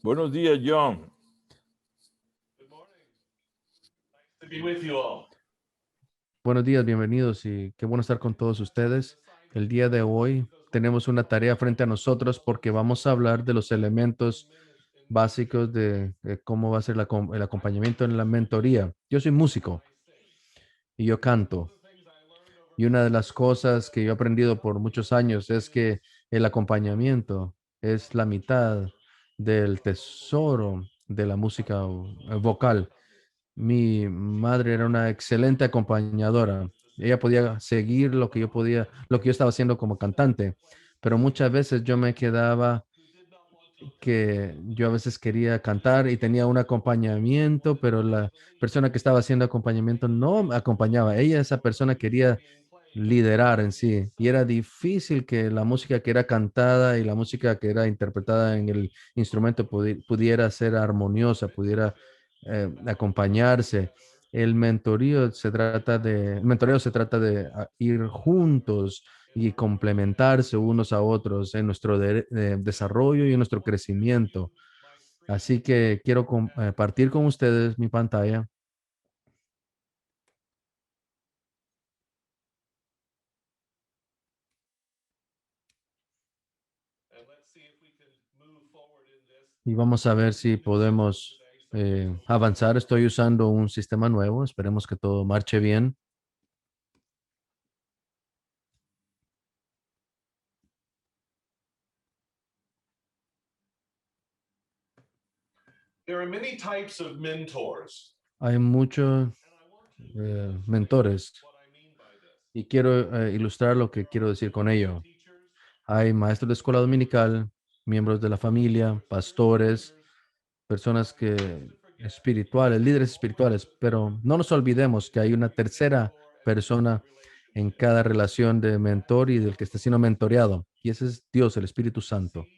Buenos días, John. Good morning. Nice to be with you all. Buenos días, bienvenidos y qué bueno estar con todos ustedes. El día de hoy tenemos una tarea frente a nosotros porque vamos a hablar de los elementos básicos de cómo va a ser el acompañamiento en la mentoría. Yo soy músico y yo canto. Y una de las cosas que yo he aprendido por muchos años es que el acompañamiento es la mitad del tesoro de la música vocal. Mi madre era una excelente acompañadora. Ella podía seguir lo que yo estaba haciendo como cantante, pero muchas veces yo me quedaba que yo a veces quería cantar y tenía un acompañamiento, pero la persona que estaba haciendo acompañamiento no me acompañaba. Ella, esa persona quería liderar en sí y era difícil que la música que era cantada y la música que era interpretada en el instrumento pudiera ser armoniosa, pudiera acompañarse. El mentoreo se trata de ir juntos y complementarse unos a otros en nuestro desarrollo y en nuestro crecimiento. Así que quiero compartir con ustedes mi pantalla. And let's see if we can move forward in this. Y vamos a ver si podemos avanzar. Estoy usando un sistema nuevo. Esperemos que todo marche bien. There are many types of mentors. Hay muchos And I want to mentores what I mean by this. y quiero ilustrar lo que quiero decir con ello. Teachers, Hay maestros de escuela dominical, miembros de la familia, pastores, personas que espirituales, líderes espirituales, pero no nos olvidemos que hay una tercera persona en cada relación de mentor y del que está siendo mentoreado, y ese es Dios, el Espíritu Santo. and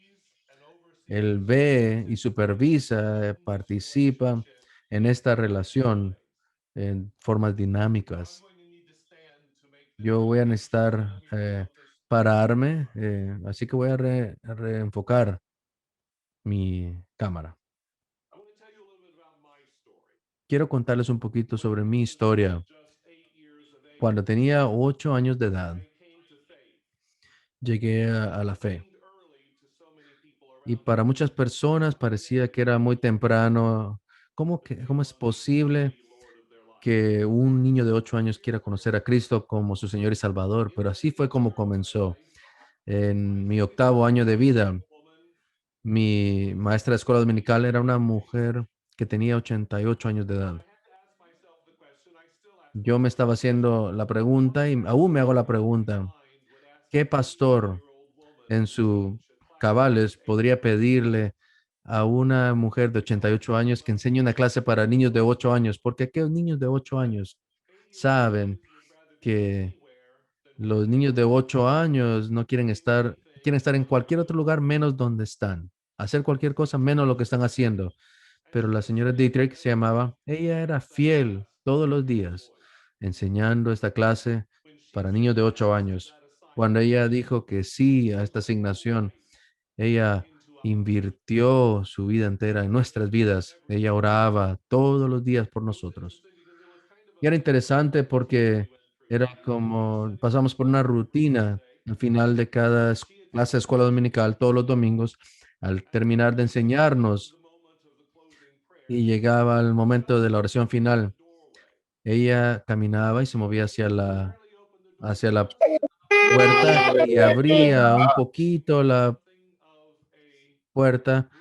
Él ve y supervisa, participa en esta relación en formas dinámicas. going to need to stand to make this. Yo voy a necesitar pararme, así que voy a reenfocar mi cámara. I want to tell you a little bit about my story. Quiero contarles un poquito sobre mi historia. Just 8 years of age, Cuando tenía 8 años de edad, I came to faith. llegué a la fe. Seemed early to so many people Y around para muchas personas parecía que era muy temprano. ¿Cómo es posible me, Lord of their life. que un niño de 8 años quiera conocer a Cristo como su Señor y Salvador? Pero así fue como comenzó. En mi 8º año de vida, Woman, mi maestra de escuela dominical era una mujer que tenía 88 años de edad. I had to ask myself the question. I still ask Yo me estaba haciendo la pregunta y aún me hago la pregunta, mind would ask ¿qué an pastor 80-year-old woman en to su teach a class cabales podría pedirle a una mujer de 88 años que enseñe una clase para niños de 8 años? Porque aquellos niños de 8 años 80-year-old saben would rather be que anywhere than los niños de 8 años no quieren estar en cualquier otro lugar menos donde están, hacer cualquier cosa menos lo que están haciendo. and Pero she la would señora say Dietrich se llamaba, ella era fiel todos los días enseñando esta clase when she para said niños de yes 8 to años. that Cuando assignment ella dijo que sí a esta asignación, ella into our invirtió su vida entera en nuestras vidas. Ella oraba todos los días por nosotros. interesting because it was kind of Y era interesante porque era como pasamos por una rutina al final de cada clase de escuela dominical, todos los domingos, al terminar de enseñarnos the moment of the closing prayer y llegaba el momento de la oración final. doorway. Ella caminaba y se movía Barely opened the door hacia la and puerta y abría un poquito la something of a puerta bridge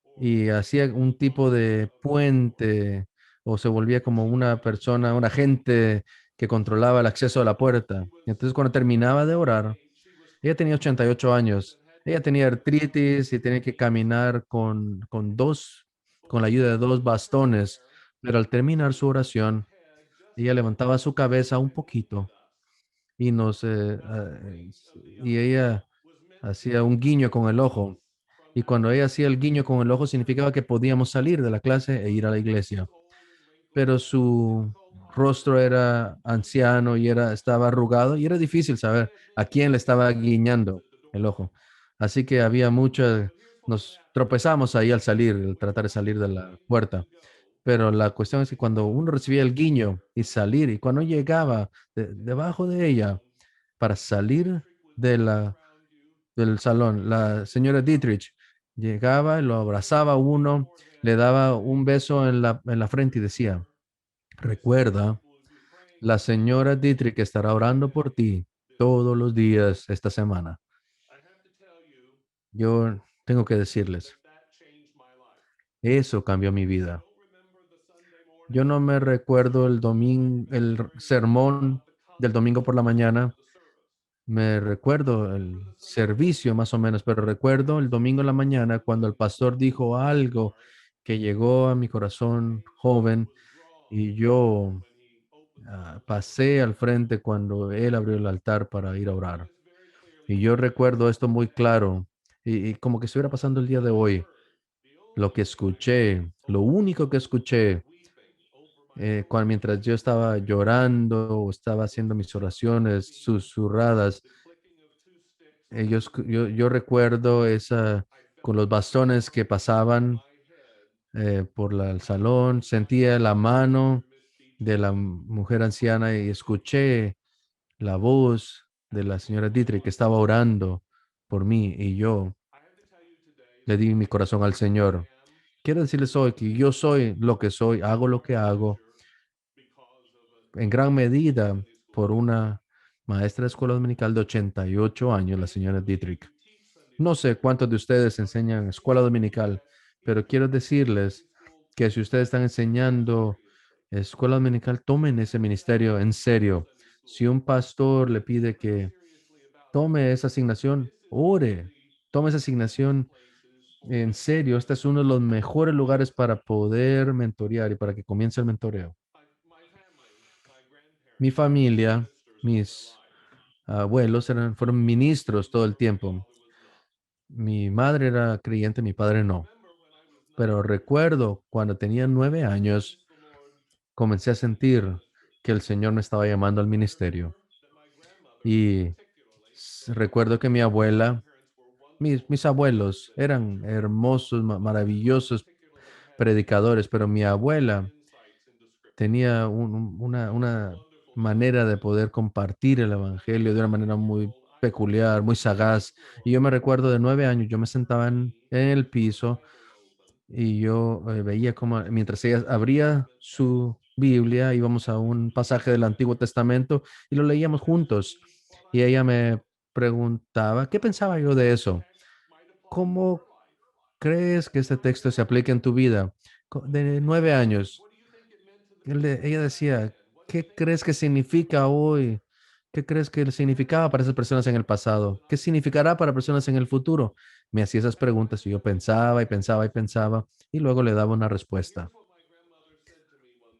or y hacía un tipo de puente o se volvía como una persona, un agente que controlaba el acceso a la puerta. Entonces, cuando terminaba de orar, she was ella tenía 88 años. and had Ella tenía artritis y tenía que caminar con la ayuda de dos bastones. Pero al terminar su oración, head just ella levantaba su cabeza un poquito y y ella was meant to hacía un guiño con el ojo. from Y that cuando ella hacía el guiño con el ojo, significaba que podíamos salir de la clase e ir a la iglesia. old and wrinkled Pero su rostro era anciano y estaba arrugado y era difícil saber a quién le estaba guiñando el ojo. Así que había mucha nos tropezamos ahí al salir, al tratar de salir de la puerta. Pero la cuestión es que cuando uno recibía el guiño y salir, y cuando llegaba debajo de ella para salir de del salón, la señora Dietrich llegaba, lo abrazaba a uno, le daba un beso en en la frente y decía, recuerda, la señora Dietrich estará orando por ti todos los días esta semana. Yo tengo que decirles, eso cambió mi vida. Yo no me recuerdo el domingo, sermón del domingo por la mañana. Me recuerdo el servicio más o menos, pero recuerdo el domingo en la mañana cuando el pastor dijo algo que llegó a mi corazón joven y yo pasé al frente cuando él abrió el altar para ir a orar. Y yo recuerdo esto muy claro y como que estuviera pasando el día de hoy. Lo que escuché, lo único que escuché mientras yo estaba llorando o estaba haciendo mis oraciones susurradas, yo recuerdo esa con los bastones que pasaban por el salón, sentía la mano de la mujer anciana y escuché la voz de la señora Dietrich que estaba orando por mí y yo le di mi corazón al Señor. Quiero decirles hoy que yo soy lo que soy, hago lo que hago en gran medida por una maestra de escuela dominical de 88 años, la señora Dietrich. No sé cuántos de ustedes enseñan escuela dominical, pero quiero decirles que si ustedes están enseñando escuela dominical, tomen ese ministerio en serio. Si un pastor le pide que tome esa asignación, ore, tome esa asignación en serio. Este es uno de los mejores lugares para poder mentorear y para que comience el mentoreo. Mi familia, mis abuelos fueron ministros todo el tiempo. Mi madre era creyente, mi padre no. Pero recuerdo cuando tenía 9 años, comencé a sentir que el Señor me estaba llamando al ministerio. Y recuerdo que mi abuela, mis abuelos eran hermosos, maravillosos predicadores, pero mi abuela tenía una manera de poder compartir el evangelio de una manera muy peculiar, muy sagaz. Y yo me recuerdo de 9 años, yo me sentaba en el piso y yo veía como mientras ella abría su Biblia, íbamos a un pasaje del Antiguo Testamento y lo leíamos juntos. Y ella me preguntaba, ¿qué pensaba yo de eso? ¿Cómo crees que este texto se aplica en tu vida? De 9 años. Ella decía, ¿qué crees que significa hoy? ¿Qué crees que significaba para esas personas en el pasado? ¿Qué significará para personas en el futuro? Me hacía esas preguntas y yo pensaba y pensaba y pensaba y luego le daba una respuesta.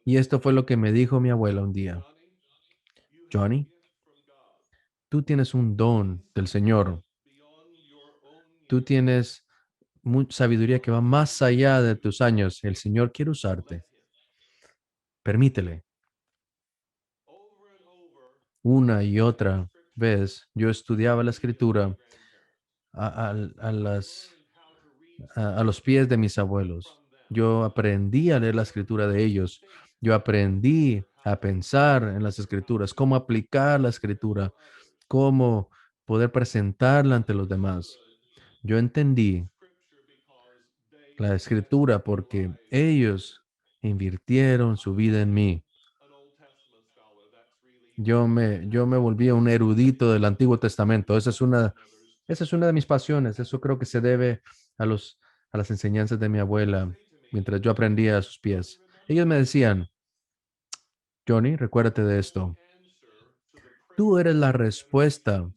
Y esto fue lo que me dijo mi abuela un día. Johnny, tú tienes un don del Señor. Tú tienes sabiduría que va más allá de tus años. El Señor quiere usarte. Permítele. Una y otra vez yo estudiaba la escritura a a los pies de mis abuelos. Yo aprendí a leer la escritura de ellos. Yo aprendí a pensar en las escrituras, cómo aplicar la escritura, cómo poder presentarla ante los demás. Yo entendí la escritura porque ellos invirtieron su vida en mí. Yo me volví un erudito del Antiguo Testamento. Esa es una de mis pasiones. Eso creo que se debe a a las enseñanzas de mi abuela mientras yo aprendía a sus pies. Ellos me decían, Johnny, recuérdate de esto. Tú eres la respuesta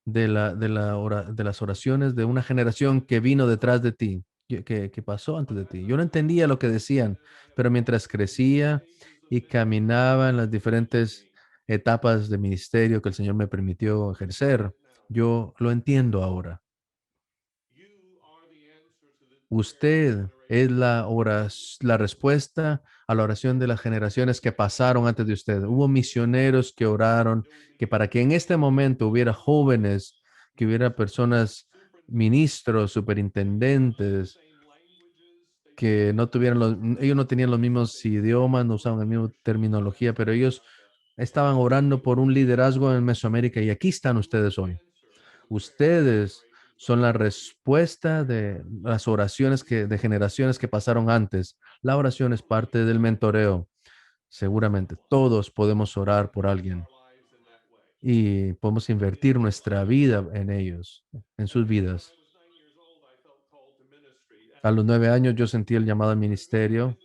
de las oraciones de una generación que vino detrás de ti, que pasó antes de ti. Yo no entendía lo que decían, pero mientras crecía y caminaba en las diferentes etapas de ministerio que el Señor me permitió ejercer, yo lo entiendo ahora. Usted es la respuesta a la oración de las generaciones que pasaron antes de usted. Hubo misioneros que oraron que para que en este momento hubiera jóvenes, que hubiera personas ministros, superintendentes, que no tuvieran ellos no tenían los mismos idiomas, no usaban la misma terminología, pero ellos estaban orando por un liderazgo en Mesoamérica y aquí están ustedes hoy. Ustedes son la respuesta de las oraciones de generaciones que pasaron antes. La oración es parte del mentoreo. Seguramente todos podemos orar por alguien y podemos invertir nuestra vida en ellos, en sus vidas. A los 9 años yo sentí el llamado al ministerio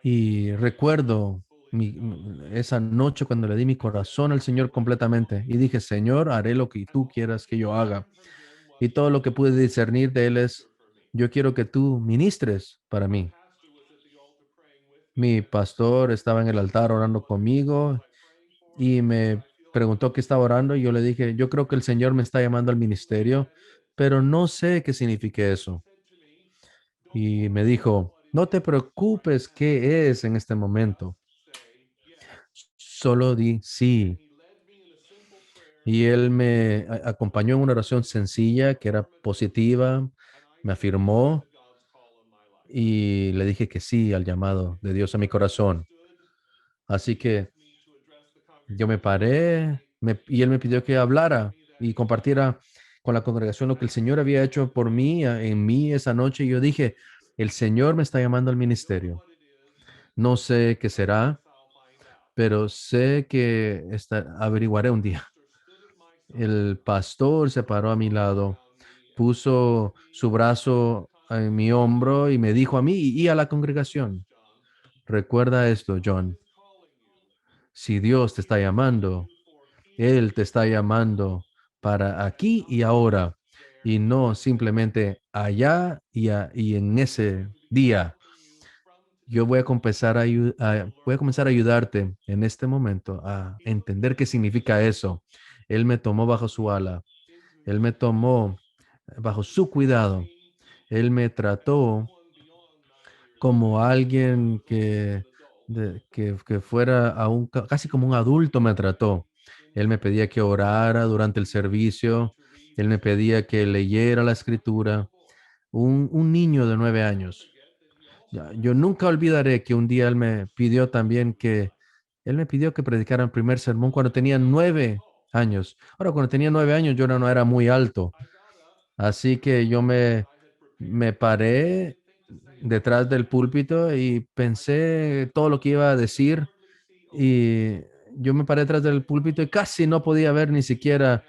y recuerdo esa noche cuando le di mi corazón al Señor completamente y dije, Señor, haré lo que tú quieras que yo haga. Y todo lo que pude discernir de Él es, yo quiero que tú ministres para mí. Mi pastor estaba en el altar orando conmigo y me preguntó qué estaba orando y yo le dije, yo creo que el Señor me está llamando al ministerio, pero no sé qué significa eso. Y me dijo, no te preocupes qué es en este momento, solo di sí. Y él me acompañó en una oración sencilla que era positiva, me afirmó y le dije que sí al llamado de Dios a mi corazón. Así que yo me paré y él me pidió que hablara y compartiera con la congregación lo que el Señor había hecho por mí, en mí esa noche. Y yo dije, el Señor me está llamando al ministerio. No sé qué será, pero sé que averiguaré un día. El pastor se paró a mi lado, puso su brazo en mi hombro y me dijo a mí y a la congregación, recuerda esto, John, si Dios te está llamando, Él te está llamando para aquí y ahora y no simplemente allá y en ese día. Yo voy a voy a comenzar a ayudarte en este momento a entender qué significa eso. Él me tomó bajo su ala. Él me tomó bajo su cuidado. Él me trató como alguien que fuera casi como un adulto me trató. Él me pedía que orara durante el servicio. Él me pedía que leyera la escritura. Un niño de 9 años. Yo nunca olvidaré que un día él me pidió que predicara el primer sermón cuando tenía 9 años. Ahora, cuando tenía 9 años, yo no era muy alto. Así que me paré detrás del púlpito y pensé todo lo que iba a decir y yo me paré detrás del púlpito y casi no podía ver ni siquiera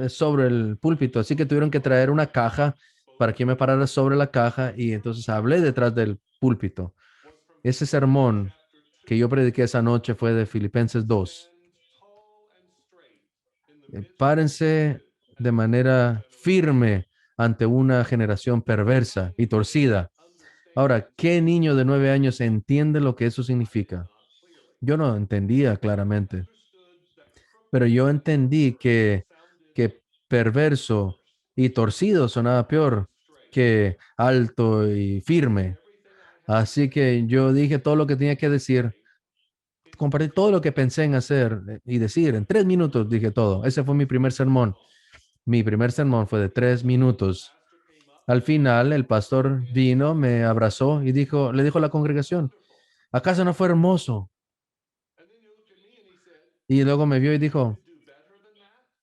sobre el púlpito. Así que tuvieron que traer una caja para que yo me parara sobre la caja y entonces hablé detrás del púlpito. Ese sermón que yo prediqué esa noche fue de Filipenses 2. Párense de manera firme ante una generación perversa y torcida. Ahora, ¿qué niño de 9 años entiende lo que eso significa? Yo no entendía claramente, pero yo entendí que perverso y torcido sonaba peor que alto y firme. Así que yo dije todo lo que tenía que decir, compartí todo lo que pensé en hacer y decir. En 3 minutos dije todo. Ese fue mi primer sermón. Mi primer sermón fue de 3 minutos. Al final, el pastor vino, me abrazó y le dijo a la congregación, ¿acaso no fue hermoso? Y luego me vio y dijo,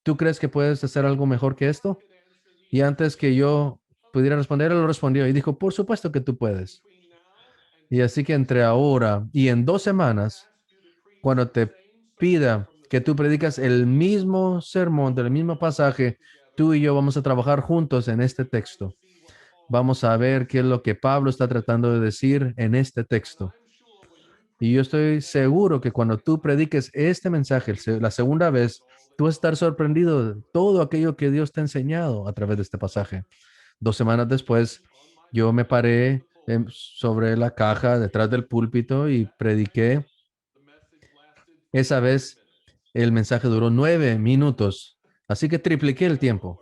¿tú crees que puedes hacer algo mejor que esto? Y antes que yo pudiera responder, él lo respondió y dijo, por supuesto que tú puedes. Y así que entre ahora y en 2 semanas, cuando te pida que tú predicas el mismo sermón del mismo pasaje, tú y yo vamos a trabajar juntos en este texto. Vamos a ver qué es lo que Pablo está tratando de decir en este texto. Y yo estoy seguro que cuando tú prediques este mensaje la segunda vez, tú vas a estar sorprendido de todo aquello que Dios te ha enseñado a través de este pasaje. 2 semanas después, yo me paré sobre la caja detrás del púlpito y prediqué. Esa vez el mensaje duró 9 minutos, así que tripliqué el tiempo.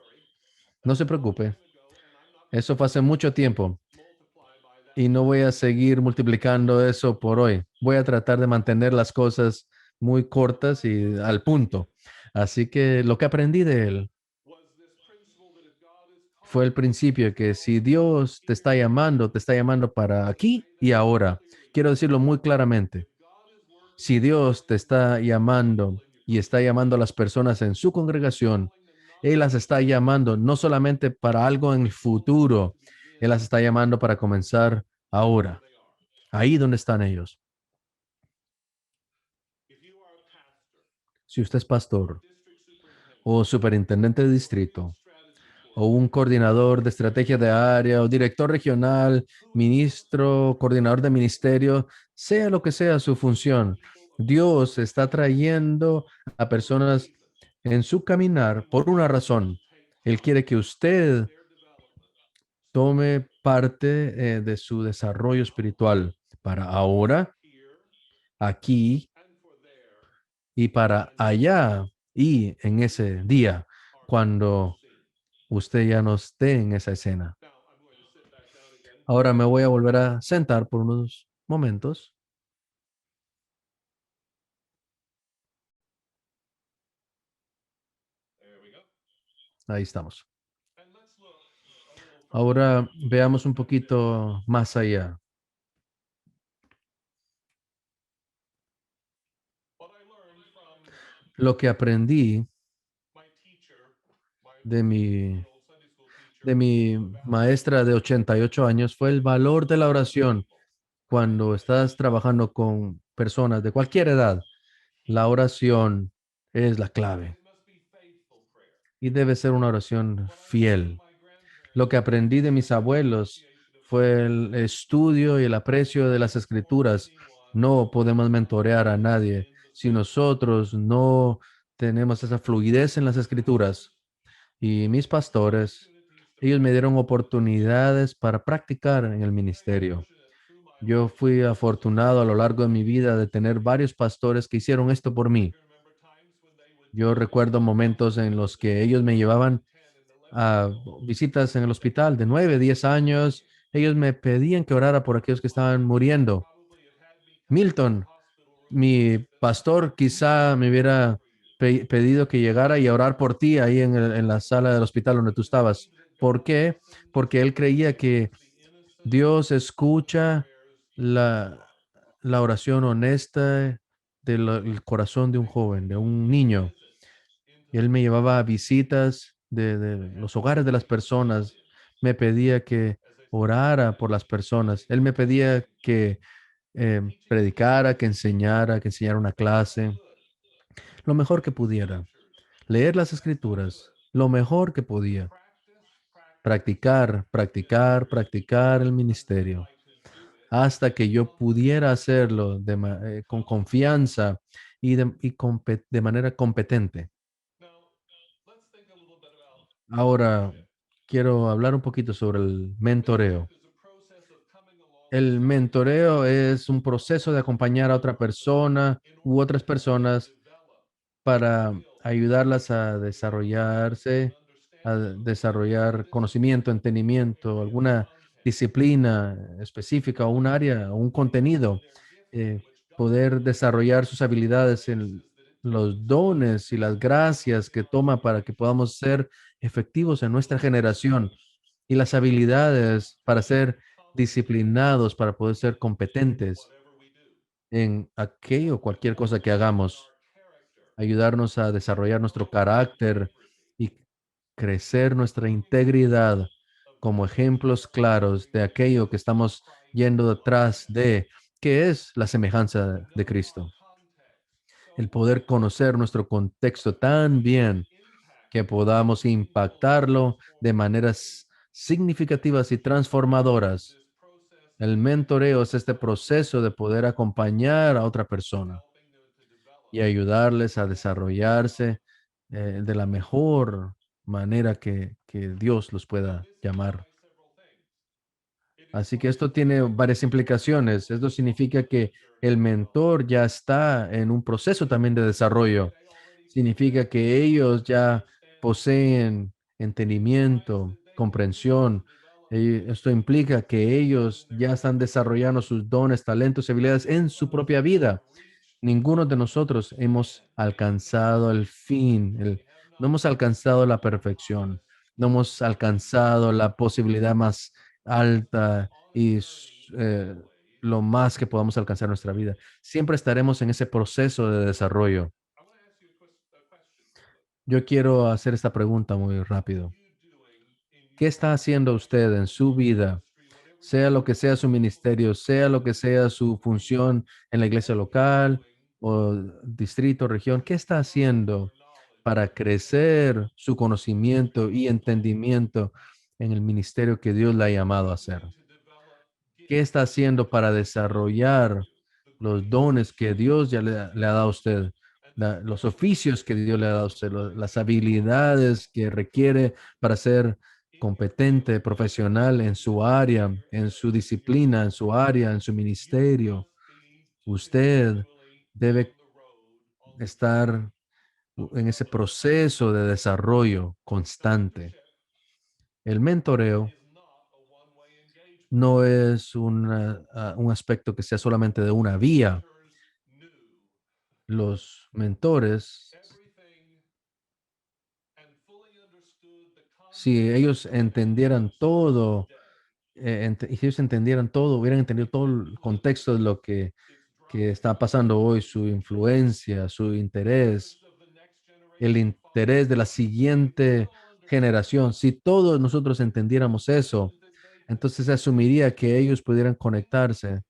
No se preocupe, eso fue hace mucho tiempo y no voy a seguir multiplicando eso por hoy. Voy a tratar de mantener las cosas muy cortas y al punto. Así que lo que aprendí de él fue el principio que si Dios te está llamando para aquí y ahora. Quiero decirlo muy claramente. Si Dios te está llamando y está llamando a las personas en su congregación, Él las está llamando no solamente para algo en el futuro, Él las está llamando para comenzar ahora, ahí donde están ellos. Si usted es pastor o superintendente de distrito, o un coordinador de estrategia de área, o director regional, ministro, coordinador de ministerio, sea lo que sea su función, Dios está trayendo a personas en su caminar por una razón. Él quiere que usted tome parte de su desarrollo espiritual para ahora, aquí y para allá y en ese día, cuando usted ya no esté en esa escena. Ahora me voy a volver a sentar por unos momentos. Ahí estamos. Ahora veamos un poquito más allá. Lo que aprendí de mi maestra de 88 años fue el valor de la oración. Cuando estás trabajando con personas de cualquier edad, la oración es la clave y debe ser una oración fiel. Lo que aprendí de mis abuelos fue el estudio y el aprecio de las escrituras. No podemos mentorear a nadie si nosotros no tenemos esa fluidez en las escrituras. Y mis pastores, ellos me dieron oportunidades para practicar en el ministerio. Yo fui afortunado a lo largo de mi vida de tener varios pastores que hicieron esto por mí. Yo recuerdo momentos en los que ellos me llevaban a visitas en el hospital de 9, 10 años. Ellos me pedían que orara por aquellos que estaban muriendo. Milton, mi pastor, quizá me hubiera pedido que llegara y a orar por ti ahí en la sala del hospital donde tú estabas. ¿Por qué? Porque él creía que Dios escucha la, la oración honesta del corazón de un joven, de un niño. Él me llevaba a visitas de los hogares de las personas. Me pedía que orara por las personas. Él me pedía que predicara, que enseñara una clase, lo mejor que pudiera. Leer las escrituras, lo mejor que podía. Practicar, practicar, practicar el ministerio hasta que yo pudiera hacerlo con confianza de manera competente. Ahora quiero hablar un poquito sobre el mentoreo. El mentoreo es un proceso de acompañar a otra persona u otras personas para ayudarlas a desarrollarse, a desarrollar conocimiento, entendimiento, alguna disciplina específica o un área o un contenido, eh, poder desarrollar sus habilidades en los dones y las gracias que toma para que podamos ser efectivos en nuestra generación y las habilidades para ser disciplinados, para poder ser competentes en aquello, cualquier cosa que hagamos, ayudarnos a desarrollar nuestro carácter y crecer nuestra integridad como ejemplos claros de aquello que estamos yendo detrás de, que es la semejanza de Cristo. El poder conocer nuestro contexto tan bien que podamos impactarlo de maneras significativas y transformadoras. El mentoreo es este proceso de poder acompañar a otra persona y ayudarles a desarrollarse de la mejor manera que Dios los pueda llamar. Así que esto tiene varias implicaciones. Esto significa que el mentor ya está en un proceso también de desarrollo. Significa que ellos ya poseen entendimiento, comprensión. Esto implica que ellos ya están desarrollando sus dones, talentos y habilidades en su propia vida. Ninguno de nosotros hemos alcanzado el fin, no hemos alcanzado la perfección. no hemos alcanzado la posibilidad más alta y lo más que podamos alcanzar en nuestra vida. Siempre estaremos en ese proceso de desarrollo. I want to ask you a question quickly. Yo quiero hacer esta pregunta muy What are rápido. you doing in ¿Qué your está haciendo life, usted en su vida, ministry, whatever you sea lo call que it, sea su ministerio, sea lo que sea su función en la iglesia what are you local doing o distrito, región? ¿Qué to está grow your haciendo knowledge para and crecer su conocimiento y develop tools? entendimiento en el ministerio que Dios le ha What are llamado a you hacer? doing to develop ¿Qué está gifts haciendo to para fulfill desarrollar the los great dones que commission Dios ya that le ha you've dado a been usted? given? And the Los oficios que Dios le ha dado a specialization usted, that las you've been called habilidades que requiere para ser in your competente, field, in your profesional en position, su in área, your en su area, in your disciplina, en su ministry. área, en su You will ministerio. be Usted continually on debe the road, on the journey estar of en ese development. proceso de desarrollo constante. Mentorship El mentoreo is not a one-way engagement. no es un aspecto que sea solamente de una vía. Mentors knew Los mentores, everything and fully understood the si context ellos of entendieran Israel's todo, day. y si ellos entendieran todo, hubieran entendido todo el contexto de lo Its que está drivers, pasando hoy, its su interests, influencia, su the interests interés, of the next el generation interés de following. la If they siguiente all understood generación. that, Si todos nosotros entendiéramos you eso, assume that they could entonces se connect asumiría que ellos pudieran conectarse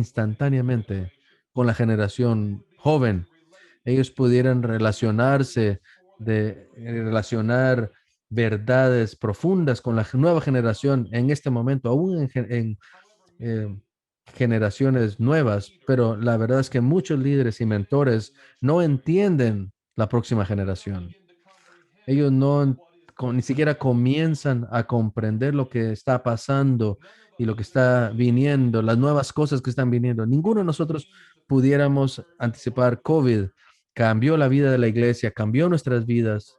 with the younger instantáneamente generation. con la They generación would be able to joven. relate Ellos to pudieran deep truths relacionarse, for their generation. relacionar verdades profundas con la nueva generación en este momento, aún en However, eh, many generaciones nuevas, pero leaders la verdad es que muchos líderes y can't handle mentores the next no generation. entienden la próxima They cannot generación. begin to comprehend Ellos no what is ni coming siquiera next. comienzan a comprender lo que está pasando None of y us lo que can está anticipate viniendo, las nuevas cosas que están viniendo. Ninguno de what nosotros changed the pudiéramos church in the anticipar last COVID. 100 years Cambió la vida de la iglesia, cambió nuestras vidas,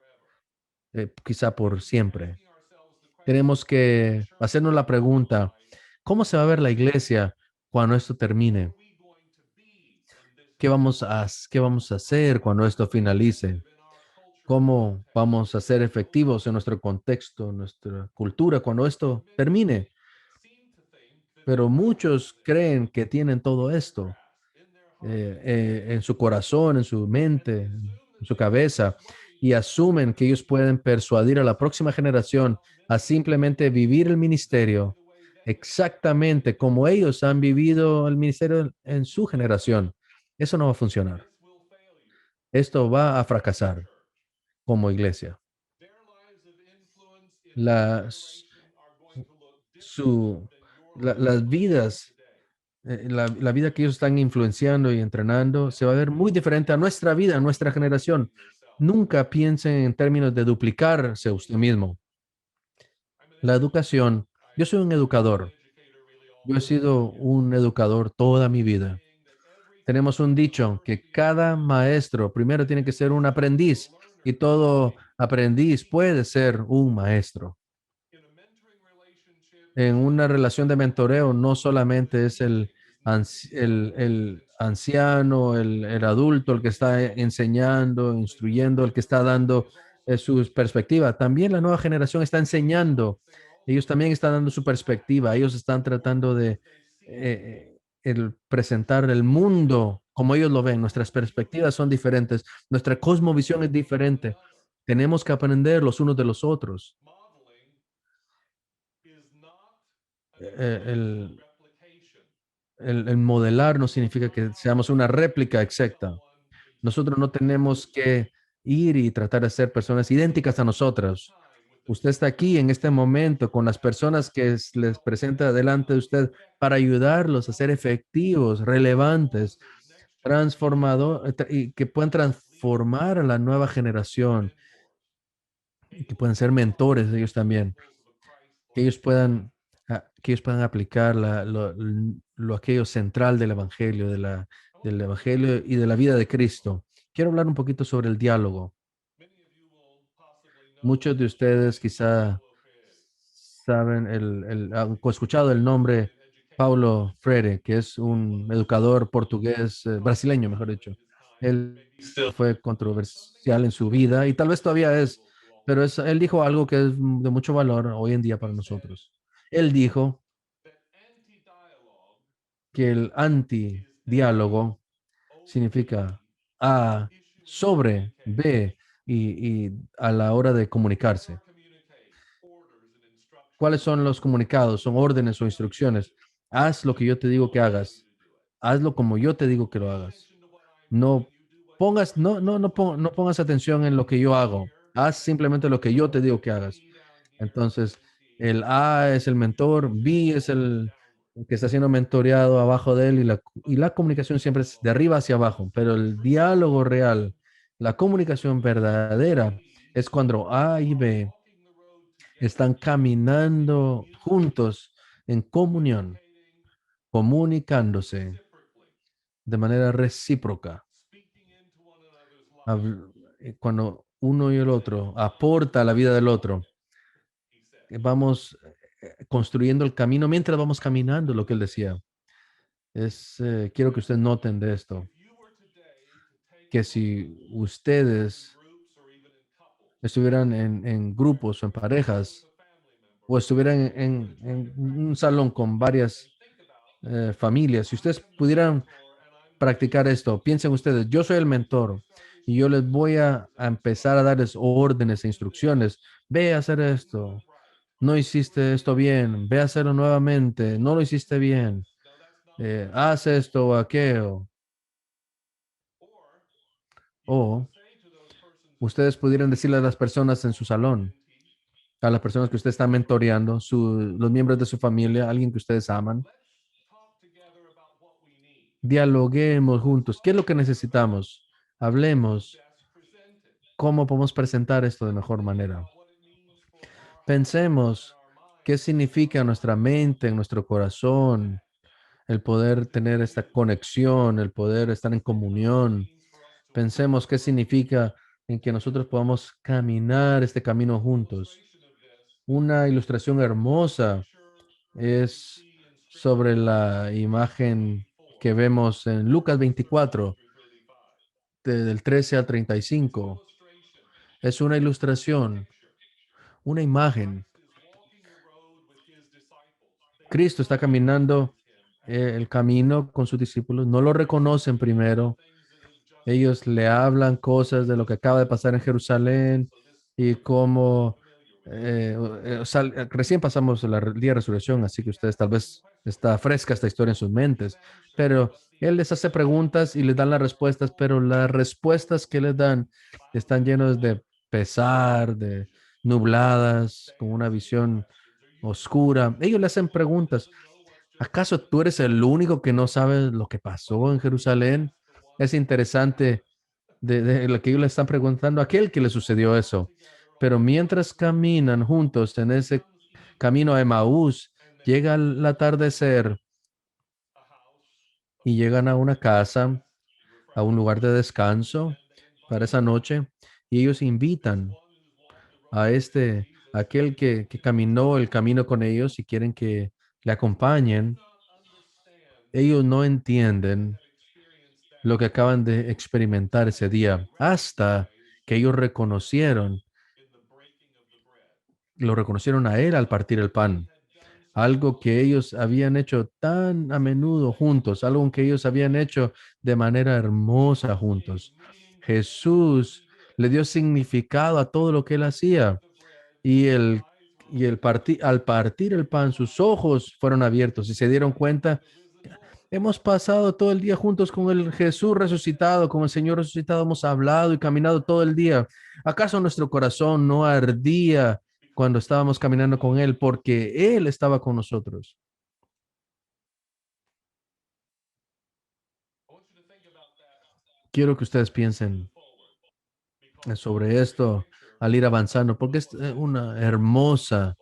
forever. quizá We por should be siempre. asking ourselves the question, Tenemos que church, hacernos la pregunta, worldwide, ¿cómo se va a ver la iglesia cuando esto what termine? are we going to be when this ¿Qué ends? qué vamos a hacer How cuando will we esto be finalice? effective in our cultural ¿Cómo context vamos when a this ser is over? efectivos en nuestro contexto, en nuestra cultura cuando esto Many termine? seem to think that Pero they have all muchos this creen que tienen todo in their esto grasp, in their heart, in their en mind, su corazón, en su and they mente, assume en that su they can cabeza persuade y the next asumen que ellos generation pueden persuadir a la próxima simply generación without a ministering simplemente vivir el exactly ministerio the way they have lived it. exactamente como ellos han vivido el ministerio en su generación. Eso no va a funcionar. This will fail you Esto va a as a fracasar church. como iglesia. Their lives of influence in their Las, generation are going to look different su, than your life las looks vidas, today. la vida que ellos están influenciando y entrenando se va a Never ver muy think diferente a nuestra vida, a of nuestra generación. duplicating yourself. Nunca piensen en términos de duplicarse a usted mismo. I'm an La educator. educación, yo soy un I've been an educador. educator really all Yo he my life. sido un educador toda mi There's a vida. saying that every Tenemos un teacher must dicho first que be a cada learner, maestro primero tiene and que ser every un student is a aprendiz y learner todo waiting to aprendiz be puede taught. ser un maestro. In a mentoring relationship, En una children relación de are mentoreo no solamente es receiving new el instruction. anciano, el adulto, el que está enseñando, They know instruyendo, el that que the está learner dando is also su teaching. perspectiva. También la nueva generación está enseñando. They are also Ellos también están dando su reflecting back perspectiva. Ellos están tratando de as they see eh, el presentar el mundo como ellos lo ven. Nuestras our perspectivas son viewpoint diferentes. Nuestra is to cosmovisión es learn from one diferente. another. Tenemos que aprender los unos de los otros. Modeling is not an exact El, replication. el modelar no We don't significa learn que how to seamos una réplica imitate exacta. someone Nosotros no exactly. tenemos que ir y tratar de ser personas idénticas a You spend nosotros. time with the Usted está people aquí en este that momento you're con las personas pastoring, que les helping presenta them delante de become usted para effective, ayudarlos a ser relevant, efectivos, relevantes, responsive next generation transformador y que puedan leaders transformar a la nueva and generación mentors, y que able puedan to ser apply mentores ellos the también, principles of a que ellos Christ-like life. puedan, que ellos puedan aplicar lo aquello central I want del to ask you evangelio y de a la vida de challenging Cristo. question. Quiero hablar un poquito sobre el diálogo. Many of you will possibly know Muchos de the ustedes name quizá Paulo Freire. saben, han escuchado el He was nombre an educator. Paulo Freire, que es He un was educador portugués, brasileño, mmejor controversial dicho. in his time. Él Maybe still fue is, but something controversial en happened su in his vida y life tal that vez was todavía es, valuable to Pero él dijo algo que es de mucho valor hoy en día para nosotros. Él dijo that anti-dialogue que el is A, antidiálogo over significa B, A issuing sobre communiques. B y a la hora de What are comunicarse. communiques? Orders and instructions ¿Cuáles from son los God. comunicados? Son órdenes o Do what I tell you instrucciones. to do. Haz lo que yo te digo How que I tell you hagas. to do it. Hazlo como yo te digo que lo Pay hagas. attention to what I'm doing. No You do what you pongas, are supposed to do. no pongas atención en lo que yo hago. Here, Haz that simplemente lo que yo te digo que capital hagas. B down here, Entonces, mentee, el A es el mentor, B es el que está siendo mentoreado abajo de él y la comunicación siempre es de arriba hacia abajo, pero el diálogo real, la comunicación verdadera es cuando A y B walking the road together, están caminando juntos en comunión, communicating comunicándose reciprocally, de manera recíproca. speaking into one another's lives. Cuando uno y el otro aporta a la vida del otro, He said, vamos construyendo el camino mientras vamos caminando, lo que él decía. Quiero que ustedes noten de esto, if you were today to take a que moment si in ustedes groups or even in couples, estuvieran en grupos o en talk with parejas a family member o or estuvieran friend, or even try to en un practice salón this con and varias think about, familias, si I ustedes am the pudieran mentor and I'm going practicar to esto, piensen ustedes, yo soy el gently mentor start y yo issuing les voy commands a and empezar a instructions. darles órdenes e Don't do this. instrucciones. Ve a hacer You didn't do it esto. right. No Over hiciste esto here, bien. Ve a hacerlo nuevamente. No lo hiciste do bien. this. No, that's not what I Haz said. esto o aquello. Or you could O say to those persons in the ustedes room pudieran that decirle a you las personas en call su your salón, mentee, a las personas que usted está mentoreando, los miembros de su familia, alguien que ustedes aman, let's talk together about what we need. dialoguemos Let's juntos. ¿Qué es talk lo que together about necesitamos? how to Hablemos best present it. cómo podemos presentar esto de mejor Think manera. about what it means for our hearts and Pensemos our qué minds and for significa our en nuestra lives mente, en nuestro to corazón, connect, el poder to tener esta union. conexión, el poder estar en Think about what it comunión. means for us to walk Pensemos the qué road significa en que nosotros together. podamos caminar este camino An juntos. illustration of this Una ilustración is the hermosa picture that we es see in sobre Scripture la in Luke imagen 24, que vemos en Lucas verses 35 24, through 35. del 13 al It's an 35. illustration, Es una it's a ilustración, picture. una imagen. Christ is walking the road with his disciples. They do Cristo está not caminando recognize him at el first. camino con sus discípulos, no lo He's reconocen telling them the primero. things that have just Ellos taken le place. hablan cosas de lo que Just acaba de pasar en recently. Jerusalén So this y story may be cómo familiar with you. recién pasamos el día de resurrección, así que He ustedes tal asks them vez questions. está fresca esta historia en sus He's mentes, answering pero what the él les hace preguntas y les dan las disciples respuestas, told pero him las respuestas que les dan están clouded llenas by de pesar, de nubladas, they con una ask him visión questions. Are you the oscura. Ellos le only hacen one that preguntas. doesn't know what's just ¿Acaso happened? tú eres el único que no sabe lo que But pasó he en didn't even Jerusalén? ask for one Es who had interesante happened. de lo que ellos le están preguntando a aquel que le sucedió Walking eso. together on Pero the mientras road, caminan juntos en ese comes evening, camino a Emaús, and they llega el reach atardecer a house, a y llegan a place una of casa, rest, a un lugar refreshment, de descanso and they para esa invite noche y ellos this invitan one who's walked the road a with them, a Jesus, aquel que into the caminó el room. camino con ellos y quieren que le They do acompañen. not understand Ellos no what they entienden had experienced that lo que day acaban de experimentar ese until they día, hasta recognized que ellos him reconocieron, in the breaking of the bread. lo reconocieron a él al partir el Something they pan. had done so Algo que often, ellos habían hecho tan a something so menudo juntos, algo que ellos extraordinary. habían hecho de manera hermosa Jesus gave juntos. meaning to everything that he Jesús did. le dio significado a todo At the lo que él breaking of hacía the bread, y his eyes were opened, al partir el and he pan, sus realized ojos fueron abiertos y this se dieron was cuenta. the risen Lord. Hemos pasado todo el día juntos con This el was the Jesús one they had resucitado, con el Señor resucitado. Hemos hablado y been looking caminado for. todo el día. ¿Acaso nuestro corazón no ardía Because cuando estábamos he caminando con was Él? with them. Porque Él estaba con nosotros. I want you to think about that Quiero que ustedes as we move piensen forward, because it's a sobre great esto picture al ir avanzando, porque of es what a una mentorship looks hermosa like.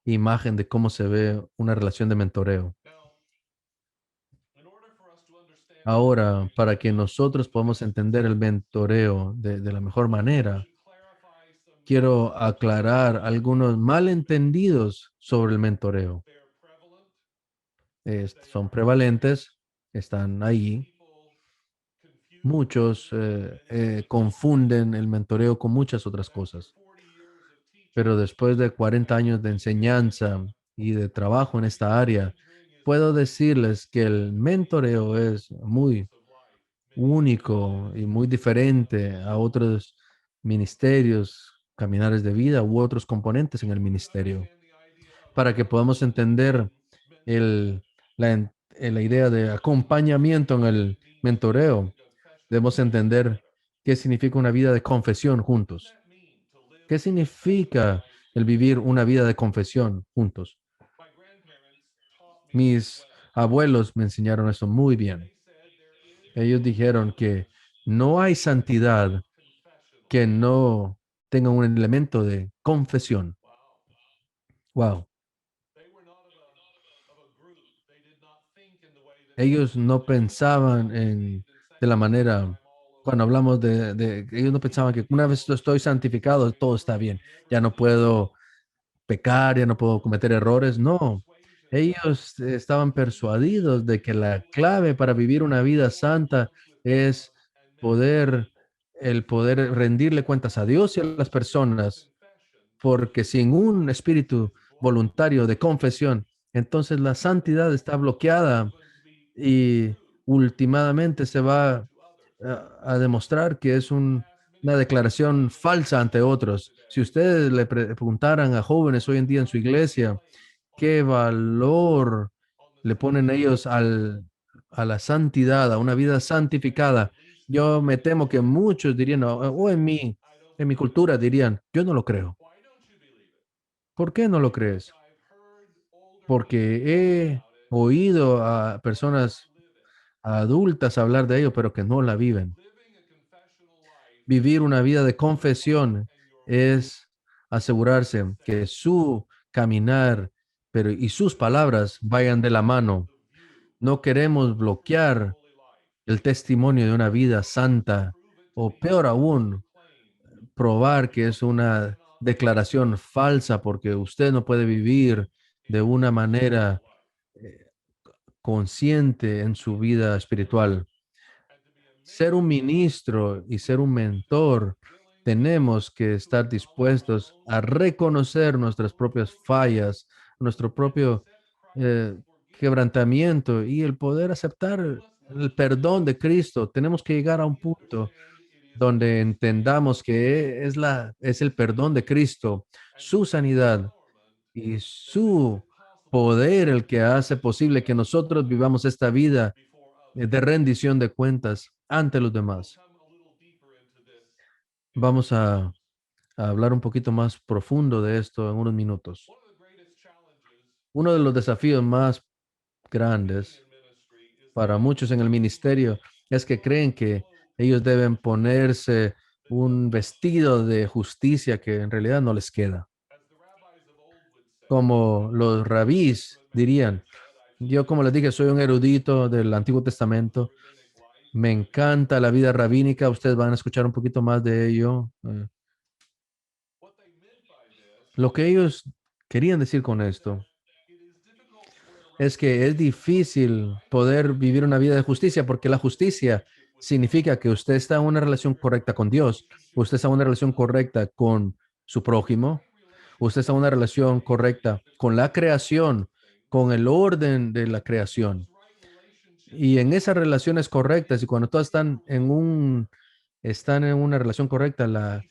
imagen de cómo se ve una relación de mentoreo. Now, in order for us to understand Ahora, para que mentorship nosotros in the podamos best entender el sense, mentoreo de la mejor I manera, should clarify some quiero aclarar misunderstandings algunos about mentorship. malentendidos sobre el mentoreo. They are prevalent, they Son are common. prevalentes, están Many ahí. people confuse Muchos mentorship with confunden el influence. mentoreo con muchas otras But after cosas. 40 years pero después de 40 años de enseñanza y de trabajo en esta área, puedo decirles que el mentoreo es muy único y muy diferente a otros ministerios, caminares de vida u otros componentes en el ministerio, para que podamos entender el, la idea de acompañamiento en el mentoreo. Debemos entender qué significa una vida de confesión juntos. ¿Qué significa el vivir una vida de confesión juntos? Mis abuelos me enseñaron eso muy bien. Ellos dijeron que no hay santidad que no tenga un elemento de confesión. Wow. Ellos no pensaban de la manera, cuando hablamos ellos no pensaban que una vez estoy santificado, todo está bien. Ya no puedo pecar, ya no puedo cometer errores. No, ellos estaban persuadidos de que la clave para vivir una vida santa es poder, el poder rendirle cuentas a Dios y a las personas, porque sin un espíritu voluntario de confesión, entonces la santidad está bloqueada y últimamente se va a demostrar que es una declaración falsa ante otros. Si ustedes le preguntaran a jóvenes hoy en día en su iglesia qué valor le ponen ellos a la santidad, a una vida santificada, yo me temo que muchos dirían, o en mi cultura dirían, yo no lo creo. ¿Por qué no lo crees? Porque he oído a personas adultas hablar de ello, pero que no la viven. Vivir una vida de confesión es asegurarse que su caminar, pero y sus palabras vayan de la mano. No queremos bloquear el testimonio de una vida santa o peor aún, probar que es una declaración falsa porque usted no puede vivir de una manera eh, consciente en su vida espiritual. Ser un ministro y ser un mentor, tenemos que estar dispuestos a reconocer nuestras propias fallas, nuestro propio eh, quebrantamiento y el poder aceptar el perdón de Cristo. Tenemos que llegar a un punto donde entendamos que es el perdón de Cristo, su sanidad y su poder el que hace posible que nosotros vivamos esta vida de rendición de cuentas ante los demás. Vamos a hablar un poquito más profundo de esto en unos minutos. Uno de los desafíos más grandes para muchos en el ministerio es que creen que ellos deben ponerse un vestido de justicia que en realidad no les queda. Como los rabís dirían, yo como les dije, soy un erudito del Antiguo Testamento. Me encanta la vida rabínica. Ustedes van a escuchar un poquito más de ello. Lo que ellos querían decir con esto es que es difícil poder vivir una vida de justicia porque la justicia significa que usted está en una relación correcta con Dios, usted está en una relación correcta con su prójimo, usted está en una relación correcta con la creación, con el orden de la creación. Y en esas relaciones correctas y cuando todas están en una relación correcta, la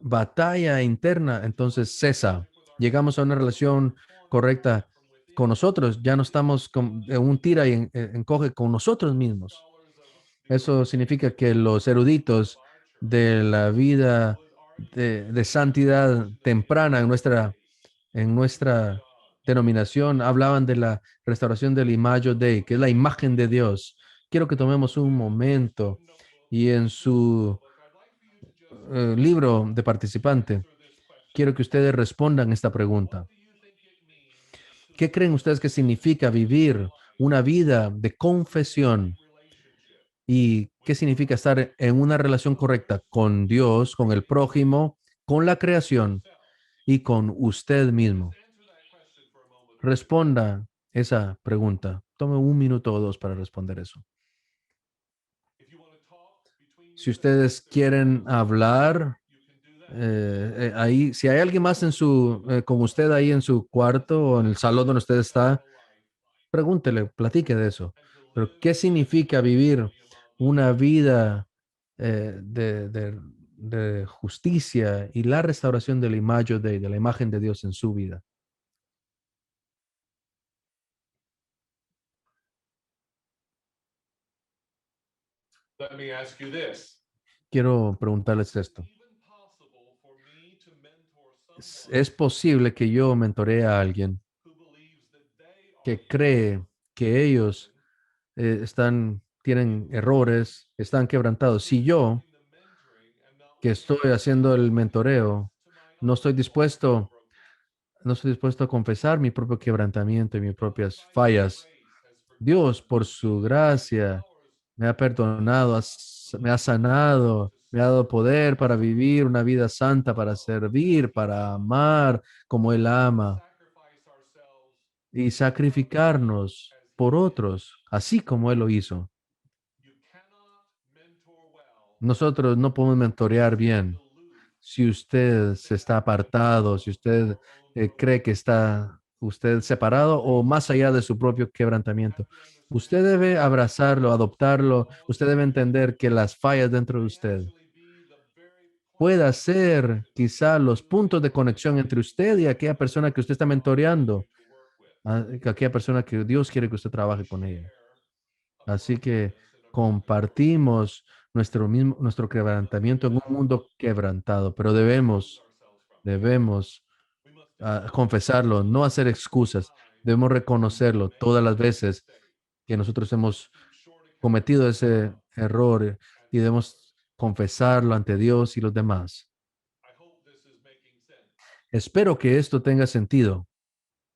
batalla interna entonces cesa. Llegamos a una relación correcta con nosotros, ya no estamos en un tira y encoge con nosotros mismos. Eso significa que los eruditos de la vida de santidad temprana en nuestra denominación hablaban de la restauración del imago Dei, que es la imagen de Dios. Quiero que tomemos un momento y en su libro de participante, quiero que ustedes respondan esta pregunta. ¿Qué creen ustedes que significa vivir una vida de confesión y qué significa estar en una relación correcta con Dios, con el prójimo, con la creación y con usted mismo? Responda esa pregunta. Tome un minuto o dos para responder eso. Si ustedes quieren hablar, ahí, si hay alguien más con usted ahí en su cuarto o en el salón donde usted está, pregúntele, platique de eso. Pero, ¿qué significa vivir una vida de justicia y la restauración de la imagen de la imagen de Dios en su vida? Let me ask you this. Quiero preguntarles Is it esto. even possible for me to mentor Es someone posible que yo mentoree a alguien who believes that they are que cree que ellos human tienen errores, están quebrantados? who's Si yo, doing the mentoring and not que willing estoy to haciendo el confess mentoreo, to my no own estoy faults and dispuesto, brokenness? no estoy dispuesto a confesar mi propio quebrantamiento y mis God, propias by his fallas? grace, has Dios, forgiven por me, su given me the gracia, powers me ha to perdonado, live the me ha life pleasing sanado, to me ha dado serve poder para so vivir una vida santa, para well as servir, he para does, amar como Él to ama sacrifice ourselves y for others sacrificarnos as he por did. otros, así como Él lo hizo. You cannot mentor well Nosotros no podemos if you mentorear stand bien aloof si usted and se think está that apartado, si you usted are cree que unbroken. está usted Your separado o grief más allá de su propio quebrantamiento. have to Usted understand debe abrazarlo, that adoptarlo. flaws Usted in debe you entender que las fallas dentro de may usted actually be the very point pueda of ser connection quizá los between the puntos de mentor conexión entre usted y aquella persona que usted está that God wants you mentoreando, to work with. aquella persona que Dios quiere que usted We trabaje con ella. share a Así que brokenness in a broken world. compartimos nuestro But we quebrantamiento en un must mundo quebrantado, pero expose ourselves from it. debemos We must expose confesarlo, no ourselves hacer every excusas. time Debemos we reconocerlo make todas las a veces mistake. que nosotros We must hemos keep short cometido accounts with ese God error and y with debemos others. confesarlo ante Dios y los demás. I hope this is making sense. Espero que esto tenga sentido.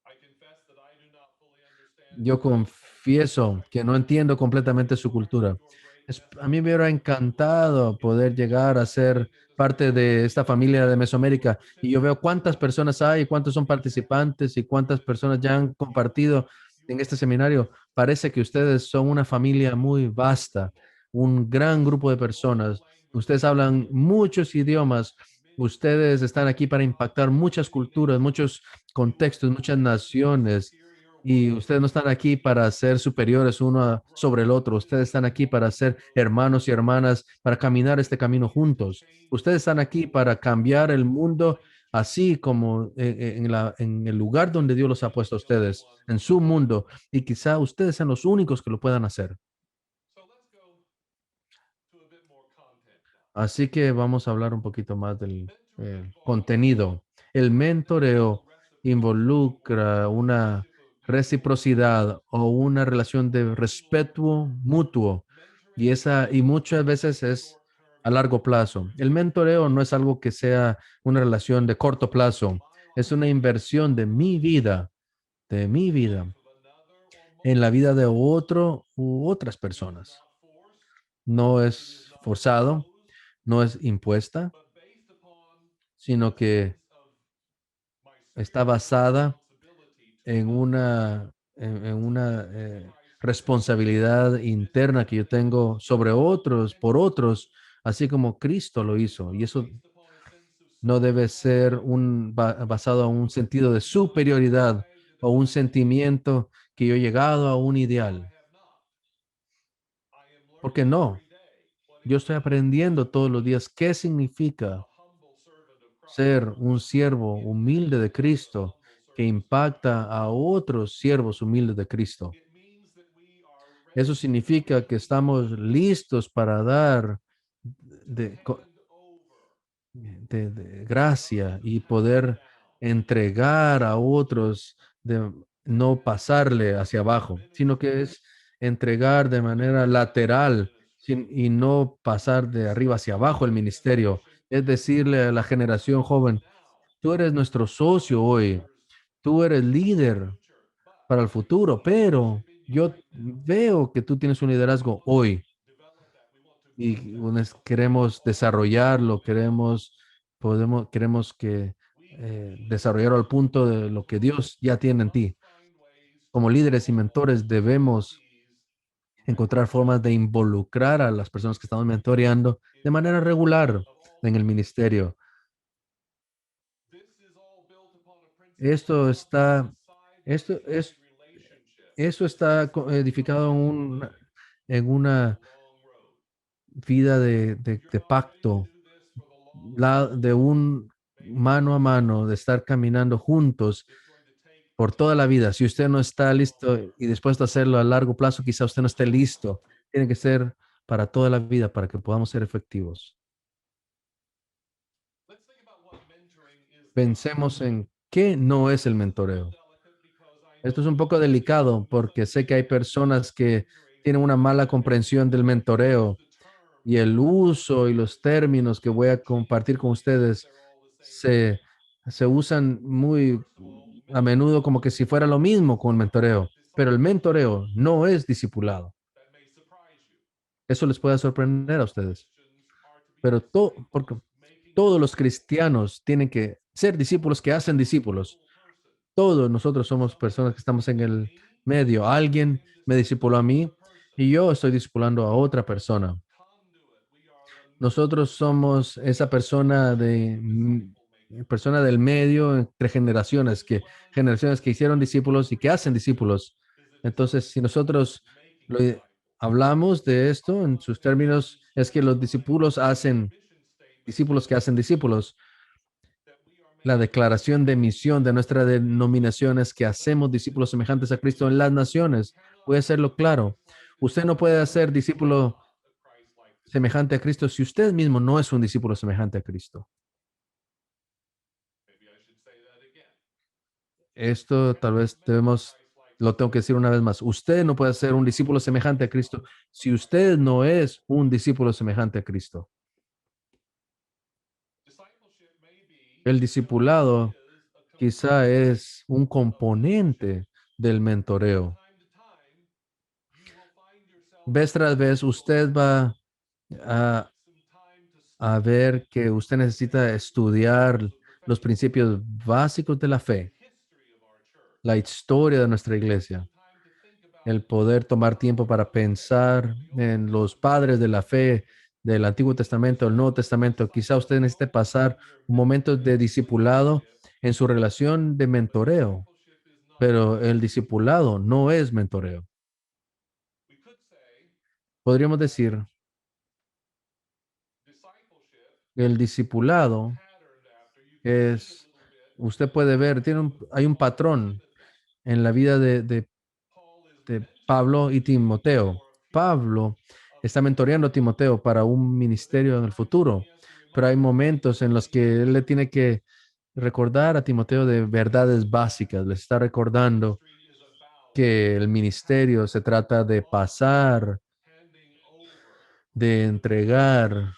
I confess that I do not fully understand Yo your culture. confieso I que no confess entiendo that I completamente su admire cultura. your great A mí me hubiera Mesoamerican influence encantado in poder llegar a ser impacting and parte de esta discipling familia de those who are Mesoamérica y yo veo participating cuántas personas hay, cuántos son participantes y cuántas in this personas ya han program. compartido You en are este seminario. Parece que ustedes son una familia muy vasta, un gran You grupo de speak multiple personas. Ustedes languages. hablan muchos You idiomas. touch many Ustedes lives están aquí para impactar in muchas many culturas, nations. muchos You are contextos, not muchas in a naciones. superior Y world ustedes no están aquí para ser superiores sobre el otro. Ustedes están aquí para ser hermanos y hermanas, para caminar este camino juntos. Ustedes están aquí para cambiar el mundo así como en el lugar donde Dios los ha puesto a ustedes, en su mundo. Y quizá ustedes sean los únicos que lo puedan hacer. So let's go to a bit more content now. Así que vamos a hablar un poquito más del Mentoring involves contenido. El mutual mentoreo reciprocity or involucra a una relationship of mutual respect. reciprocidad o una relación de respeto mutuo y Mentoring y is muchas not veces es short-term a largo plazo. investment El mentoreo no es algo que sea una in relación the de corto development of plazo, my es life una inversión or others, de in mi the vida life of another or en la vida multiple de others. otro u otras It is personas. not forced, No it is es not forzado, imposed, no es impuesta, but based upon sino a que sense of my está spiritual basada responsibility to en others to una live as Christ lived. responsabilidad This is interna que yo evident tengo sobre otros, por otros, así como Cristo lo It is hizo. Y not eso based upon a sense of no debe ser superiority basado en un sentido de or my superioridad pride in o un accomplishing sentimiento que yo he llegado a un what I ideal. have not. I am Porque learning no, every day what yo it estoy means to aprendiendo todos los be días qué a significa humble servant of ser Christ, un siervo humilde de impacting other Cristo humble que servants of impacta Christ. a otros siervos humildes de Cristo. It means that we are Eso ready significa que estamos listos para dar to de, co- hand over de what gracia others have y passed poder down entregar a otros, de no and pasarle hacia serve in abajo, sino que ministry es entregar de in manera fulfilling the lateral ministry. y no pasar de arriba hacia Saying to abajo el this ministerio. generation, Es decirle a la you are generación with us joven, now, tú eres nuestro you socio are hoy, leaders tú eres for the líder future, but para el we futuro, see leadership pero in you yo right now. veo que tú tienes un We liderazgo want to hoy develop that. We want to grow y that. We want to take queremos all that you are desarrollarlo, doing. queremos que We as leaders desarrollarlo al punto de lo que Dios ya tiene en must ti. find ways to Como líderes y involve mentores debemos mentees encontrar formas de regularly involucrar a las personas que estamos mentoreando de manera in the regular of all en el things. ministerio. Esto está, esto es, esto está edificado en una vida de pacto, de un mano a mano, de estar caminando juntos por toda la vida. Si usted no está listo y dispuesto a hacerlo a largo plazo, quizá usted no esté listo. Tiene que ser para toda la vida, para que podamos ser efectivos. Pensemos en qué no es el mentoreo. Esto es un poco delicado porque sé que hay personas que tienen una mala comprensión del mentoreo y el uso y los términos que voy a compartir con ustedes se, se usan muy a menudo como que si fuera lo mismo con el mentoreo, pero el mentoreo no es discipulado. Eso les puede sorprender a ustedes, pero porque todos los cristianos tienen que ser discípulos que hacen discípulos. Todos nosotros somos personas que estamos en el medio. Alguien me discipuló a mí y yo estoy discipulando a otra persona. Nosotros somos esa persona del medio entre generaciones que hicieron discípulos y que hacen discípulos. Entonces, si nosotros lo, hablamos de esto en sus términos, es que los discípulos hacen discípulos que hacen discípulos. La declaración de misión de nuestra denominación es que hacemos discípulos semejantes a Cristo en las naciones. Voy a hacerlo claro. Usted no puede hacer discípulo semejante a Cristo si usted mismo no es un discípulo semejante a Cristo. Esto tal vez lo tengo que decir una vez más. Usted no puede ser un discípulo semejante a Cristo si usted no es un discípulo semejante a Cristo. El discipulado quizá es un componente del mentoreo. Vez tras vez usted va a, a ver que usted necesita estudiar los principios básicos de la fe, la historia de nuestra iglesia, el poder tomar tiempo para pensar en los padres de la fe del Antiguo Testamento, el Nuevo Testamento. Quizá usted necesite pasar un momento de discipulado en su relación de mentoreo, pero el discipulado no es mentoreo. Podríamos decir que el discipulado es, usted puede ver, hay un patrón en la vida de Pablo y Timoteo. Pablo está mentoreando a Timoteo para un ministerio en el futuro, pero hay momentos en los que él le tiene que recordar a Timoteo de verdades básicas. Le está recordando que el ministerio se trata de pasar, de entregar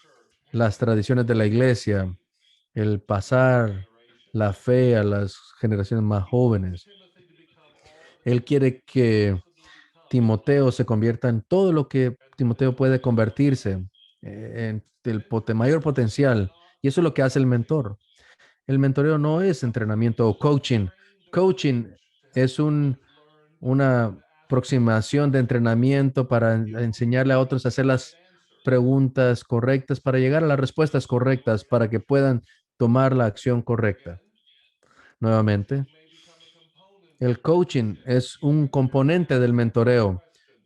las tradiciones de la iglesia, el pasar la fe a las generaciones más jóvenes. Él quiere que Timoteo se convierta en todo lo que Timoteo puede convertirse, en el mayor potencial. Y eso es lo que hace el mentor. El mentoreo no es entrenamiento o coaching. Coaching es una aproximación de entrenamiento para enseñarle a otros a hacer las preguntas correctas, para llegar a las respuestas correctas, para que puedan tomar la acción correcta. Nuevamente, el coaching es un componente del mentoreo.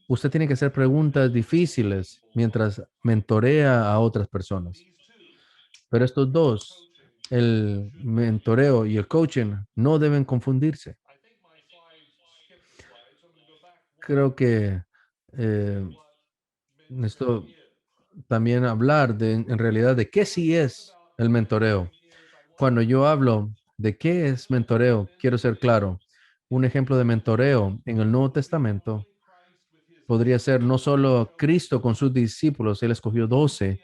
Usted tiene que hacer preguntas difíciles mientras mentorea a otras personas. Pero estos dos, el mentoreo y el coaching, no deben confundirse. Creo que esto también hablar en realidad de qué sí es el mentoreo. Cuando yo hablo de qué es mentoreo, quiero ser claro. Un ejemplo de mentoreo en el Nuevo Testamento podría ser no solo Cristo con sus discípulos, él escogió 12,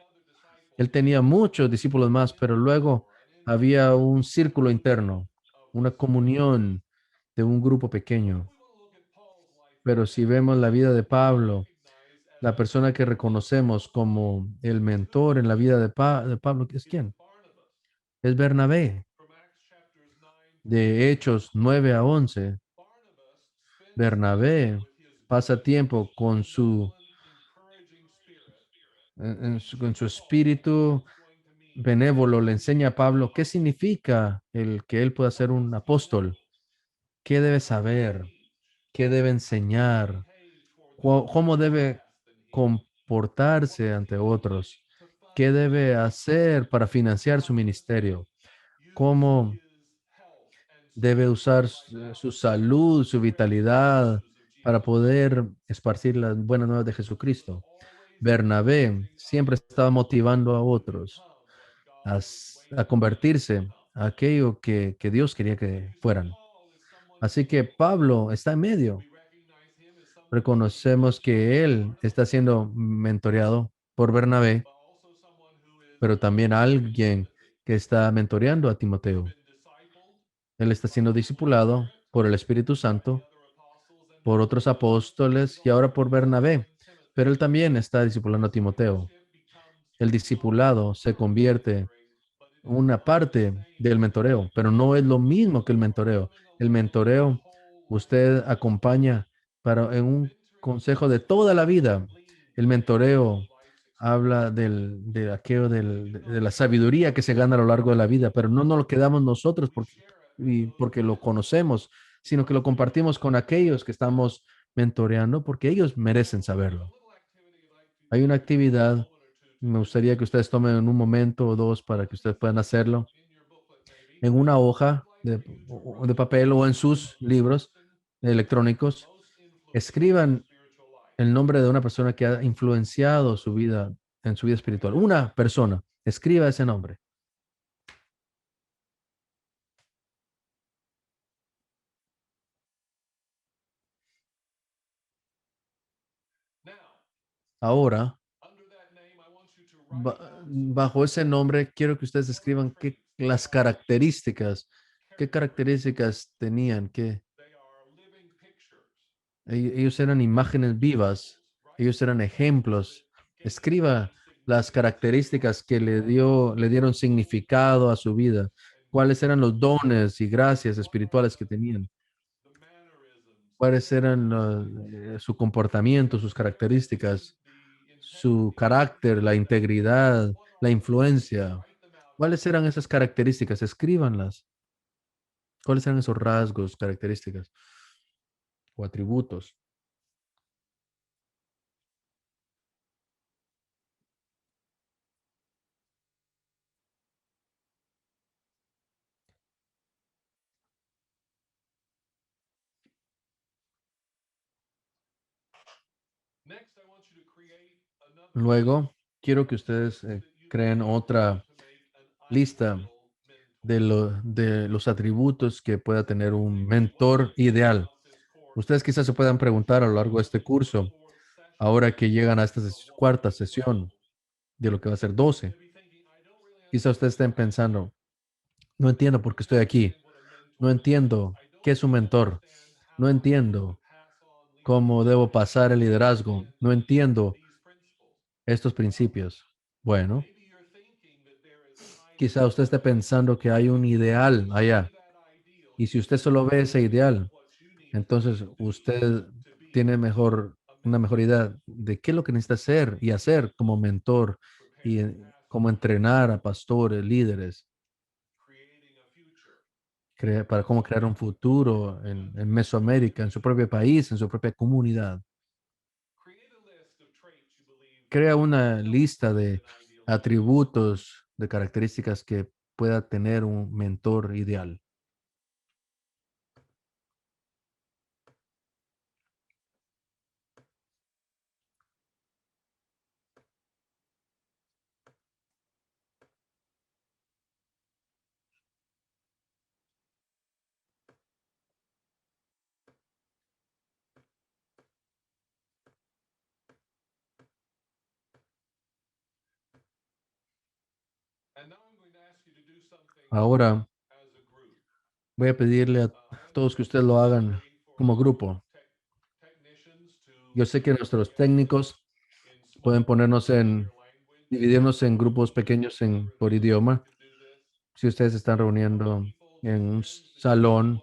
él tenía muchos discípulos más, pero luego había un círculo interno, una comunión de un grupo pequeño. Pero si vemos la vida de Pablo, la persona que reconocemos como el mentor en la vida de Pablo, ¿es quién? Es Bernabé. De Hechos 9 a 11, Bernabé pasa tiempo con su espíritu benévolo le enseña a Pablo qué significa el que él pueda ser un apóstol, qué debe saber, qué debe enseñar, cómo debe comportarse ante otros, qué debe hacer para financiar su ministerio, cómo debe usar su salud, su vitalidad para poder esparcir las buenas nuevas de Jesucristo. Bernabé siempre estaba motivando a otros a convertirse a aquello que Dios quería que fueran. Así que Pablo está en medio. Reconocemos que él está siendo mentoreado por Bernabé, pero también alguien que está mentoreando a Timoteo. Él está siendo discipulado por el Espíritu Santo, por otros apóstoles y ahora por Bernabé, pero él también está discipulando a Timoteo. El discipulado se convierte una parte del mentoreo, pero no es lo mismo que el mentoreo. El mentoreo, usted acompaña para en un consejo de toda la vida. El mentoreo habla de aquello de la sabiduría que se gana a lo largo de la vida, pero no nos lo quedamos nosotros porque lo conocemos, sino que lo compartimos con aquellos que estamos mentoreando porque ellos merecen saberlo. Hay una actividad, me gustaría que ustedes tomen un momento o dos para que ustedes puedan hacerlo en una hoja de papel o en sus libros electrónicos. Escriban el nombre de una persona que ha influenciado su vida en su vida espiritual. Una persona, escriba ese nombre. Ahora, bajo ese nombre, quiero que ustedes escriban las características, qué características tenían, que ellos eran imágenes vivas, ellos eran ejemplos. Escriba las características que le dieron significado a su vida, cuáles eran los dones y gracias espirituales que tenían, cuáles eran su comportamiento, sus características, su carácter, la integridad, la influencia. ¿Cuáles eran esas características? Escríbanlas. ¿Cuáles eran esos rasgos, características o atributos? Luego, quiero que ustedes creen otra lista de los atributos que pueda tener un mentor ideal. Ustedes quizás se puedan preguntar a lo largo de este curso, ahora que llegan a esta cuarta sesión de lo que va a ser 12. Quizás ustedes estén pensando, no entiendo por qué estoy aquí, no entiendo qué es un mentor, no entiendo cómo debo pasar el liderazgo, no entiendo estos principios. Bueno, quizá usted esté pensando que hay un ideal allá. Y si usted solo ve ese ideal, entonces usted tiene una mejor idea de qué es lo que necesita hacer y hacer como mentor y cómo entrenar a pastores, líderes, para cómo crear un futuro en Mesoamérica, en su propio país, en su propia comunidad. Crea una lista de atributos, de características que pueda tener un mentor ideal. Ahora voy a pedirle a todos que ustedes lo hagan como grupo. Yo sé que nuestros técnicos pueden dividirnos en grupos pequeños por idioma. Si ustedes se están reuniendo en un salón,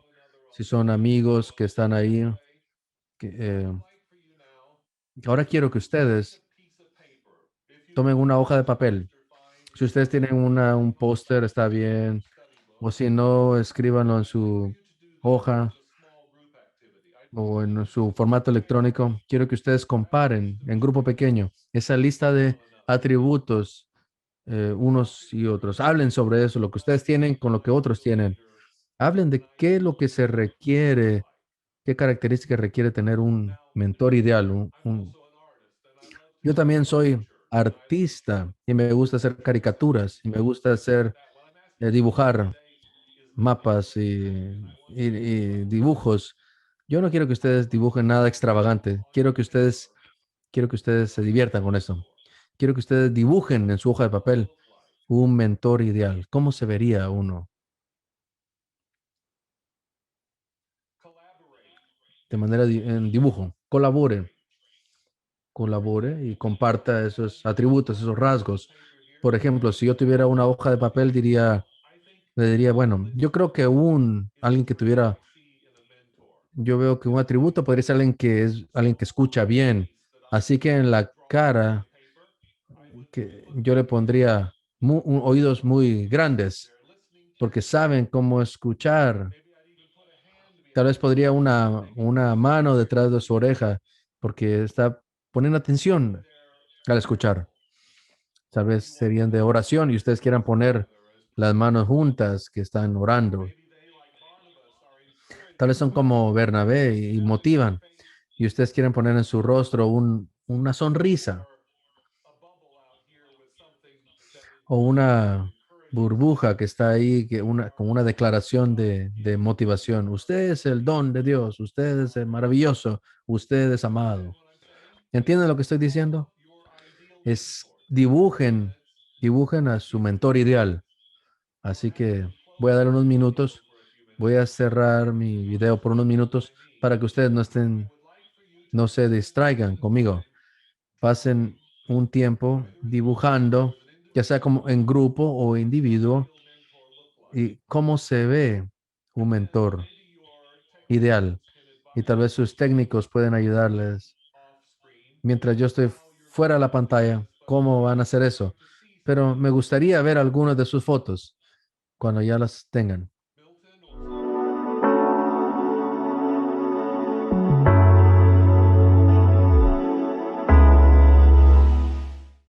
si son amigos que están ahí, que, ahora quiero que ustedes tomen una hoja de papel. Si ustedes tienen un póster, está bien. O si no, escríbanlo en su hoja o en su formato electrónico. Quiero que ustedes comparen en grupo pequeño esa lista de atributos unos y otros. Hablen sobre eso, lo que ustedes tienen con lo que otros tienen. Hablen de qué es lo que se requiere, qué características requiere tener un mentor ideal. Yo también soy artista y me gusta hacer caricaturas y me gusta dibujar mapas y dibujos. Yo no quiero que ustedes dibujen nada extravagante. Quiero que ustedes se diviertan con eso. Quiero que ustedes dibujen en su hoja de papel un mentor ideal. ¿Cómo se vería uno? De manera en dibujo. Colabore y comparta esos atributos, esos rasgos. Por ejemplo, si yo tuviera una hoja de papel, le diría, bueno, yo creo que alguien que tuviera, yo veo que un atributo podría ser alguien que es alguien que escucha bien. Así que en la cara, que yo le pondría oídos muy grandes, porque saben cómo escuchar. Tal vez podría una mano detrás de su oreja, porque está poniendo atención al escuchar. Tal vez serían de oración y ustedes quieran poner las manos juntas que están orando. Tal vez son como Bernabé y motivan. Y ustedes quieren poner en su rostro una sonrisa o una burbuja que está ahí, con una declaración de motivación. Usted es el don de Dios, usted es el maravilloso, usted es amado. ¿Entienden lo que estoy diciendo? Dibujen a su mentor ideal. Así que voy a dar unos minutos, voy a cerrar mi video por unos minutos para que ustedes no se distraigan conmigo. Pasen un tiempo dibujando, ya sea como en grupo o individuo, y cómo se ve un mentor ideal. Y tal vez sus técnicos pueden ayudarles mientras yo estoy fuera de la pantalla, cómo van a hacer eso. Pero me gustaría ver algunas de sus fotos cuando ya las tengan.